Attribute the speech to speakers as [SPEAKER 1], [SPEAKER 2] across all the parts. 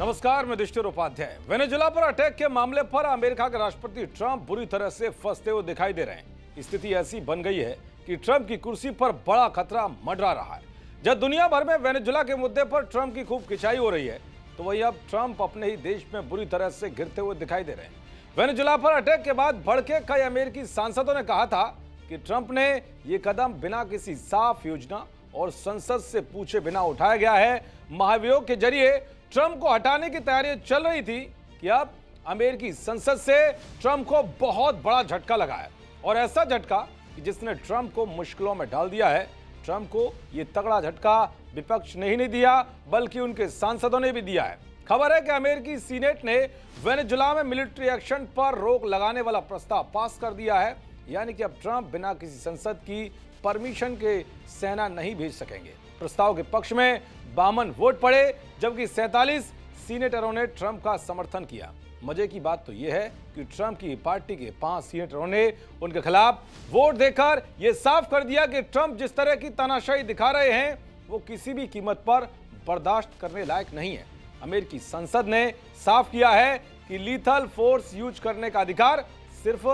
[SPEAKER 1] नमस्कार, मैं युधिष्ठिर उपाध्याय। वेनेजुला पर अटैक के मामले पर अमेरिका के राष्ट्रपति ट्रंप बुरी तरह से फंसते हुए दिखाई दे रहे हैं। स्थिति ऐसी बन गई है कि ट्रंप की कुर्सी पर बड़ा खतरा मंडरा रहा है। जब दुनिया भर में वेनेजुला के मुद्दे पर ट्रंप की खूब खिंचाई हो रही है, तो वहीं अब ट्रंप अपने ही देश में बुरी तरह से गिरते हुए दिखाई दे रहे हैं। वेनेजुला पर अटैक के बाद भड़के कई अमेरिकी सांसदों ने कहा था कि ट्रंप ने यह कदम बिना किसी साफ योजना और संसद से पूछे बिना उठाया गया है। महाभियोग के जरिए ट्रंप को हटाने की तैयारी चल रही थी कि अब अमेरिकी संसद से ट्रंप को बहुत बड़ा झटका लगा है, और ऐसा झटका कि जिसने ट्रंप को मुश्किलों में डाल दिया है। ट्रंप को यह तगड़ा झटका विपक्ष ने ही नहीं दिया, बल्कि उनके सांसदों ने भी दिया है। खबर है कि अमेरिकी सीनेट ने वेनेजुला में मिलिट्री एक्शन पर रोक लगाने वाला प्रस्ताव पास कर दिया है। यानी कि अब ट्रंप बिना किसी संसद की परमिशन के सेना नहीं भेज सकेंगे। प्रस्ताव के पक्ष में 52 वोट पड़े, जबकि 47 सीनेटरों ने ट्रंप का समर्थन किया। मजे की बात तो यह है कि ट्रंप की पार्टी के 5 सीनेटरों ने उनके खिलाफ वोट देकर यह साफ कर दिया कि ट्रंप जिस तरह की तानाशाही दिखा रहे हैं, वो किसी भी कीमत पर बर्दाश्त करने लायक नहीं है। अमेरिकी संसद ने साफ किया है कि लीथल फोर्स यूज करने का अधिकार सिर्फ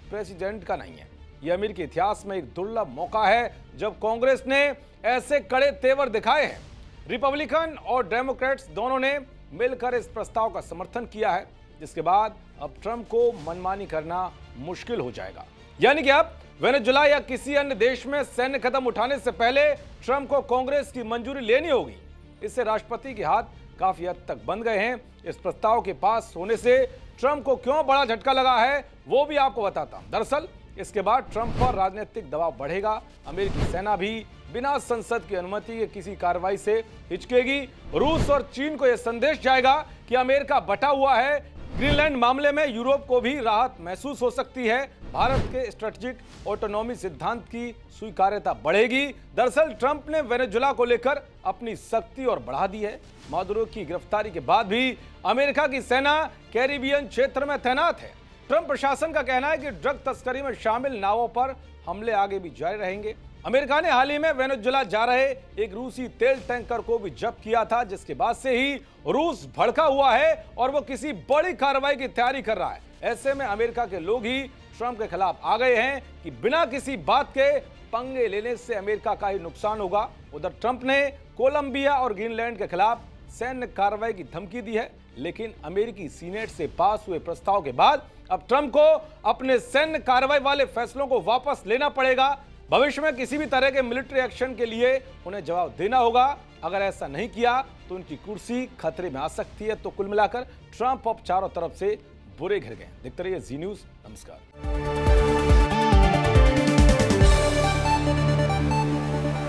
[SPEAKER 1] प्रेसिडेंट का नहीं है। यह अमेरिकी इतिहास में एक दुर्लभ मौका है जब कांग्रेस ने ऐसे कड़े तेवर दिखाए हैं। रिपब्लिकन और डेमोक्रेट्स दोनों ने मिलकर इस प्रस्ताव का समर्थन किया है, जिसके बाद अब ट्रंप को मनमानी करना मुश्किल हो जाएगा। यानी कि अब वेनेजुला या किसी अन्य देश में सैन्य कदम उठाने से पहले ट्रंप को कांग्रेस की मंजूरी लेनी होगी। इससे राष्ट्रपति के हाथ काफी हद तक बंद गए हैं। इस प्रस्ताव के पास होने से ट्रंप को क्यों बड़ा झटका लगा है, वो भी आपको बताता हूं। दरअसल इसके बाद ट्रंप पर राजनीतिक दबाव बढ़ेगा। अमेरिकी सेना भी बिना संसद की अनुमति के किसी कार्रवाई से हिचकेगी। रूस और चीन को यह संदेश जाएगा कि अमेरिका बटा हुआ है। ग्रीनलैंड मामले में यूरोप को भी राहत महसूस हो सकती है। भारत के स्ट्रेटेजिक ऑटोनॉमी सिद्धांत की स्वीकार्यता बढ़ेगी। दरअसल ट्रंप ने वेनेजुला को लेकर अपनी सख्ती और बढ़ा दी है। मादुरो की गिरफ्तारी के बाद भी अमेरिका की सेना कैरिबियन क्षेत्र में तैनात है। ट्रंप प्रशासन का कहना है कि ड्रग तस्करी में शामिल नावों पर हमले आगे भी जारी रहेंगे। अमेरिका ने हाल ही में वेनेजुला जा रहे एक रूसी तेल टैंकर को भी जब्त किया था, जिसके बाद से ही रूस भड़का हुआ है और वो किसी बड़ी कार्रवाई की तैयारी कर रहा है। ऐसे में अमेरिका के लोग ही ट्रंप के खिलाफ आ गए हैं कि बिना किसी बात के पंगे लेने से अमेरिका का ही नुकसान होगा। उधर ट्रंप ने कोलंबिया और ग्रीनलैंड के खिलाफ सैन्य कार्रवाई की धमकी दी है, लेकिन अमेरिकी सीनेट से पास हुए प्रस्ताव के बाद अब ट्रंप को अपने सैन्य कार्रवाई वाले फैसलों को वापस लेना पड़ेगा। भविष्य में किसी भी तरह के मिलिट्री एक्शन के लिए उन्हें जवाब देना होगा। अगर ऐसा नहीं किया तो उनकी कुर्सी खतरे में आ सकती है। तो कुल मिलाकर ट्रंप अब चारों तरफ से बुरे घिर गए। देखते रहिए जी न्यूज़। नमस्कार।